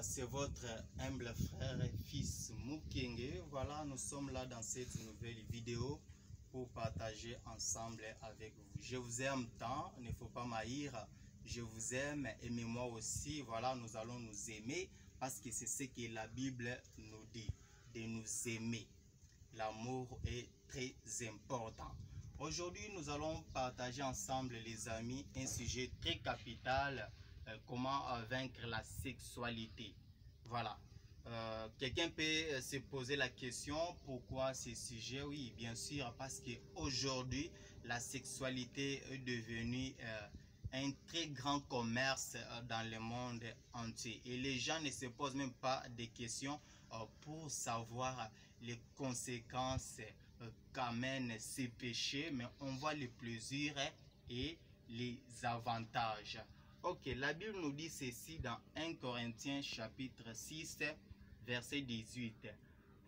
C'est votre humble frère et fils Mukenge. Voilà, nous sommes là dans cette nouvelle vidéo pour partager ensemble avec vous. Je vous aime tant, il ne faut pas m'haïr. Je vous aime, aimez-moi aussi. Voilà, nous allons nous aimer parce que c'est ce que la Bible nous dit, de nous aimer. L'amour est très important. Aujourd'hui, nous allons partager ensemble, les amis, un sujet très capital, comment vaincre la sexualité. Voilà. Quelqu'un peut se poser la question, pourquoi ce sujet? Oui, bien sûr, parce qu'aujourd'hui, la sexualité est devenue un très grand commerce dans le monde entier. Et les gens ne se posent même pas de questions pour savoir les conséquences qu'amènent ces péchés, mais on voit les plaisirs et les avantages. Ok, la Bible nous dit ceci dans 1 Corinthiens chapitre 6, verset 18.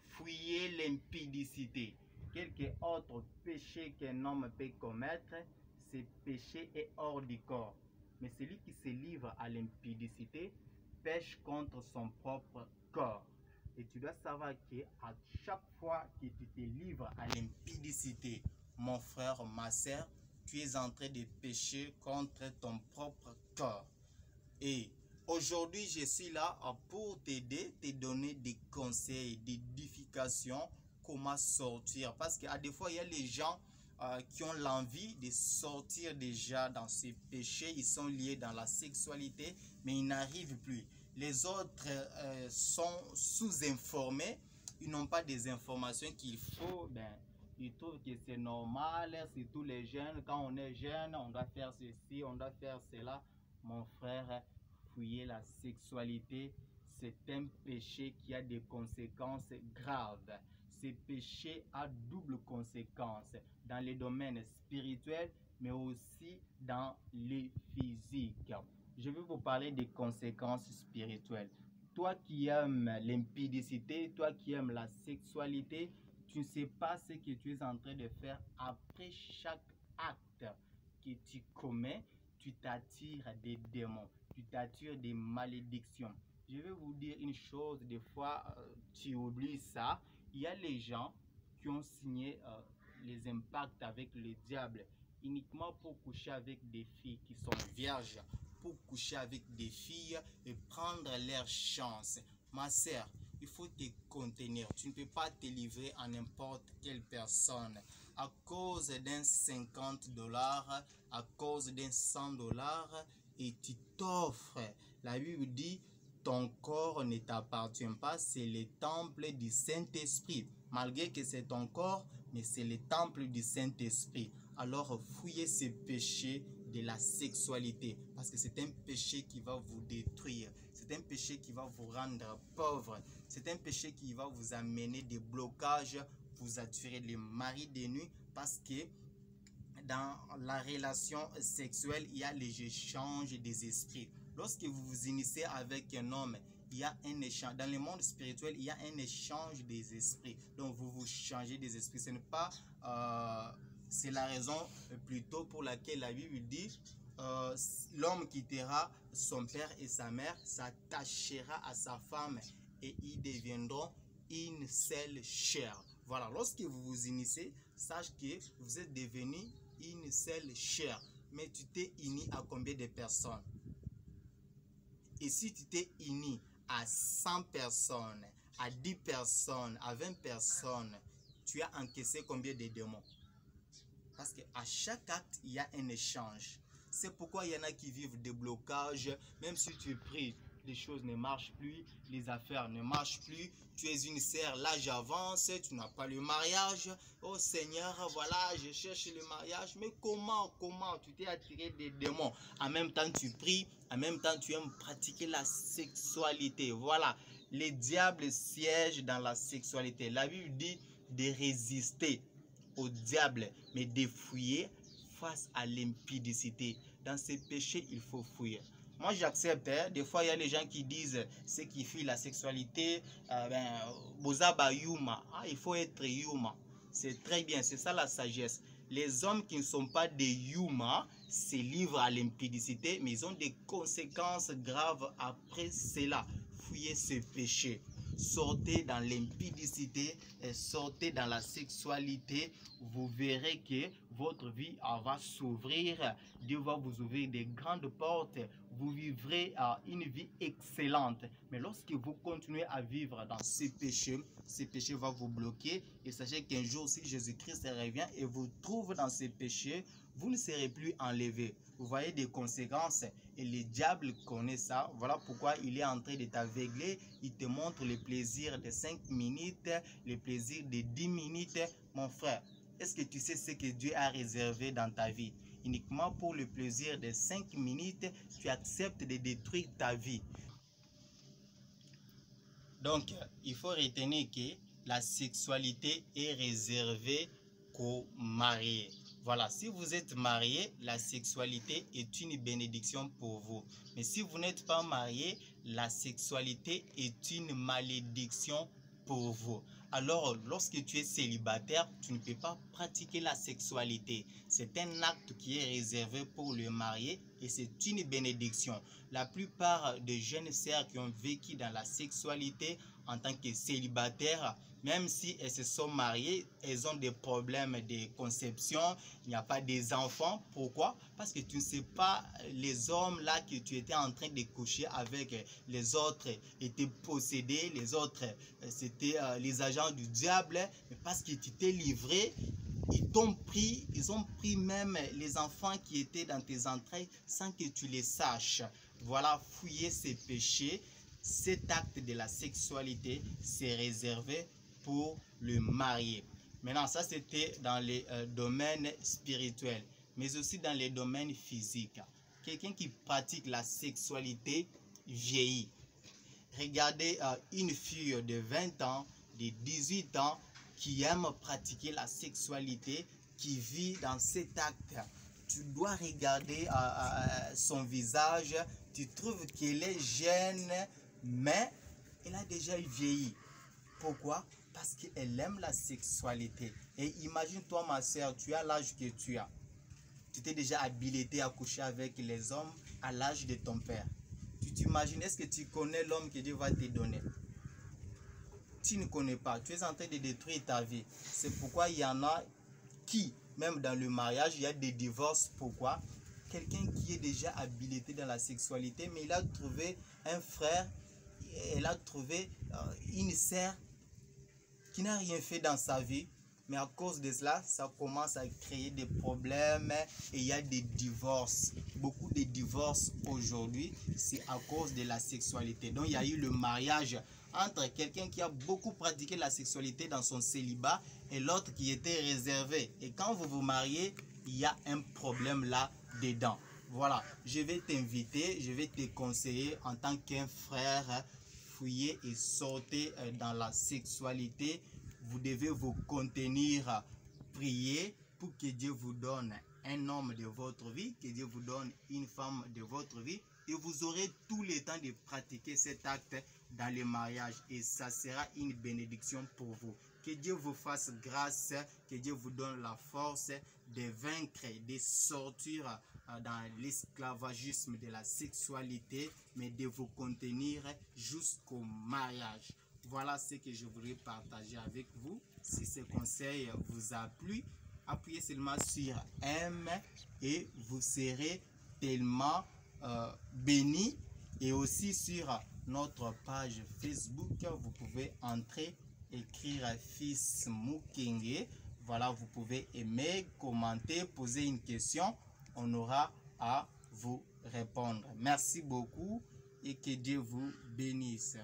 Fuyez l'impudicité. Quelque autre péché qu'un homme peut commettre, ce péché est hors du corps. Mais celui qui se livre à l'impudicité pêche contre son propre corps. Et tu dois savoir qu'à chaque fois que tu te livres à l'impudicité, mon frère, ma soeur, tu es en train de pécher contre ton propre corps. Et aujourd'hui, je suis là pour t'aider, te donner des conseils, des édifications, comment sortir. Parce qu'à des fois, il y a les gens qui ont l'envie de sortir déjà dans ces péchés. Ils sont liés dans la sexualité, mais ils n'arrivent plus. Les autres sont sous-informés. Ils n'ont pas des informations qu'il faut. Ils trouvent que c'est normal, c'est tous les jeunes. Quand on est jeune, on doit faire ceci, on doit faire cela. Mon frère, fuyez la sexualité. C'est un péché qui a des conséquences graves. Ce péché a double conséquence dans les domaines spirituels, mais aussi dans les physiques. Je vais vous parler des conséquences spirituelles. Toi qui aimes l'impudicité, toi qui aimes la sexualité, tu ne sais pas ce que tu es en train de faire. Après chaque acte que tu commets, tu t'attires des démons, tu t'attires des malédictions. Je vais vous dire une chose, des fois tu oublies ça. Il y a les gens qui ont signé les impacts avec le diable uniquement pour coucher avec des filles qui sont vierges, pour coucher avec des filles et prendre leur chance. Ma sœur, il faut te contenir. Tu ne peux pas te livrer à n'importe quelle personne. À cause d'un $50, à cause d'un $100, et tu t'offres. La Bible dit, ton corps ne t'appartient pas, c'est le temple du Saint-Esprit. Malgré que c'est ton corps, mais c'est le temple du Saint-Esprit. Alors, fuyez ces péchés de la sexualité, parce que c'est un péché qui va vous détruire, c'est un péché qui va vous rendre pauvre, c'est un péché qui va vous amener des blocages, vous attirer les maris de nuit, parce que dans la relation sexuelle, il y a les échanges des esprits. Lorsque vous vous initiez avec un homme, il y a un échange. Dans le monde spirituel, il y a un échange des esprits. Donc, vous vous changez des esprits. Ce n'est pas... c'est la raison plutôt pour laquelle la Bible dit l'homme quittera son père et sa mère, s'attachera à sa femme et ils deviendront une seule chair. Voilà, lorsque vous vous initiez, sache que vous êtes devenu une seule chair. Mais tu t'es uni à combien de personnes? Et si tu t'es uni à 100 personnes, à 10 personnes, à 20 personnes, tu as encaissé combien de démons? Parce qu'à chaque acte, il y a un échange. C'est pourquoi il y en a qui vivent des blocages. Même si tu pries, les choses ne marchent plus, les affaires ne marchent plus. Tu es une sœur, l'âge avance, tu n'as pas le mariage. Oh Seigneur, voilà, je cherche le mariage. Mais comment tu t'es attiré des démons? En même temps, tu pries, en même temps, tu aimes pratiquer la sexualité. Voilà, les diables siègent dans la sexualité. La Bible dit de résister au diable, mais de fuir face à l'impudicité. Dans ces péchés, il faut fuir. Moi, j'accepte. Des fois, il y a les gens qui disent ceux qui fuient la sexualité, il faut être yuma. C'est très bien, c'est ça la sagesse. Les hommes qui ne sont pas des yuma se livrent à l'impudicité, mais ils ont des conséquences graves après cela. fouillez ces péchés. Sortez dans l'impudicité et sortez dans la sexualité. Vous verrez que votre vie va s'ouvrir. Dieu va vous ouvrir des grandes portes. Vous vivrez une vie excellente. Mais lorsque vous continuez à vivre dans ces péchés vont vous bloquer. Et sachez qu'un jour, si Jésus-Christ revient et vous trouve dans ces péchés, vous ne serez plus enlevé. Vous voyez des conséquences et le diable connaît ça. Voilà pourquoi il est en train de t'aveugler. Il te montre le plaisir de 5 minutes, le plaisir de 10 minutes. Mon frère, est-ce que tu sais ce que Dieu a réservé dans ta vie? Uniquement pour le plaisir de 5 minutes, tu acceptes de détruire ta vie. Donc, il faut retenir que la sexualité est réservée qu'aux mariés. Voilà, si vous êtes marié, la sexualité est une bénédiction pour vous. Mais si vous n'êtes pas marié, la sexualité est une malédiction pour vous. Alors, lorsque tu es célibataire, tu ne peux pas pratiquer la sexualité. C'est un acte qui est réservé pour le marié et c'est une bénédiction. La plupart des jeunes sœurs qui ont vécu dans la sexualité en tant que célibataires, même si elles se sont mariées, elles ont des problèmes de conception, il n'y a pas des enfants. Pourquoi? Parce que tu ne sais pas, les hommes là que tu étais en train de coucher avec, les autres étaient possédés, les autres c'était les agents du diable, mais parce que tu t'es livré, ils ont pris même les enfants qui étaient dans tes entrailles sans que tu les saches. Voilà, fouiller ces péchés. Cet acte de la sexualité, c'est réservé pour le marié. Maintenant, ça c'était dans les domaines spirituels, mais aussi dans les domaines physiques. Quelqu'un qui pratique la sexualité vieillit. Regardez une fille de 20 ans, de 18 ans, qui aime pratiquer la sexualité, qui vit dans cet acte. Tu dois regarder son visage, tu trouves qu'elle est jeune, mais elle a déjà vieilli. Pourquoi? Parce qu'elle aime la sexualité. Et imagine-toi, ma soeur, tu as l'âge que tu as. Tu t'es déjà habilité à coucher avec les hommes à l'âge de ton père. Tu t'imagines, est-ce que tu connais l'homme que Dieu va te donner? Tu ne connais pas. Tu es en train de détruire ta vie. C'est pourquoi il y en a qui, même dans le mariage, il y a des divorces. Pourquoi? Quelqu'un qui est déjà habilité dans la sexualité, mais il a trouvé un frère, elle a trouvé une sœur qui n'a rien fait dans sa vie, mais à cause de cela, ça commence à créer des problèmes et il y a des divorces. Beaucoup de divorces aujourd'hui, c'est à cause de la sexualité. Donc il y a eu le mariage entre quelqu'un qui a beaucoup pratiqué la sexualité dans son célibat et l'autre qui était réservé. Et quand vous vous mariez, il y a un problème là-dedans. Voilà, je vais t'inviter, je vais te conseiller en tant qu'un frère, fouiller et sortez dans la sexualité. Vous devez vous contenir, prier pour que Dieu vous donne un homme de votre vie, que Dieu vous donne une femme de votre vie et vous aurez tout le temps de pratiquer cet acte dans le mariage et ça sera une bénédiction pour vous. Que Dieu vous fasse grâce, que Dieu vous donne la force de vaincre, de sortir dans l'esclavagisme de la sexualité, mais de vous contenir jusqu'au mariage. Voilà ce que je voudrais partager avec vous. Si ce conseil vous a plu, appuyez seulement sur M et vous serez tellement bénis. Et aussi sur notre page Facebook, vous pouvez entrer, écrire Fils Mukenge. Voilà, vous pouvez aimer, commenter, poser une question. On aura à vous répondre. Merci beaucoup et que Dieu vous bénisse.